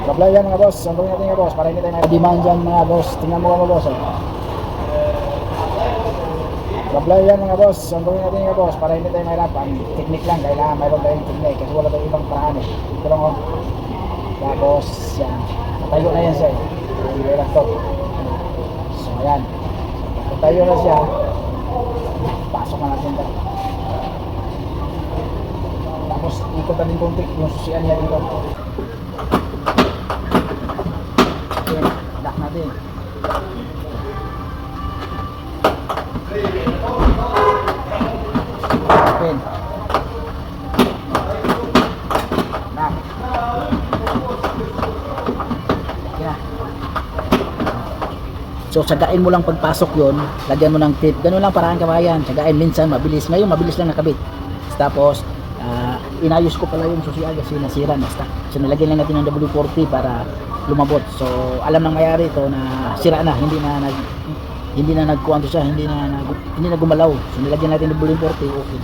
Supply yan mga boss. Ang gawin natin mga boss para hindi tayo may demand dyan mga boss. Tingnan mo mga boss. Supply yan mga boss. Ang gawin natin mga boss para hindi tayo mahirapan. Technique lang. Kailangan mayroon tayong technique kasi wala tayong ibang paraan eh. Ito lang oh. Tapos yan. Natayo na yan siya eh. Hindi lang to. So ayan. Natayo na siya. Pasok na natin ito. Tapos ikot natin konti yung susian niya dito. Okay, lock natin. Open. Lock. Okay na. So tsagain mo lang pagpasok yon, lagyan mo ng tape. Ganun lang paraan kabayan. Tsagain minsan mabilis. Ngayon mabilis lang nakabit. Tapos inayos ko pala yung susian kasi nasira na stock. So nilagyan lang natin ng W40 para lumabot. So alam nang mayari ito na sira na, hindi na nagkuanto siya, hindi na gumalaw. So nilagyan natin ng W40, okay.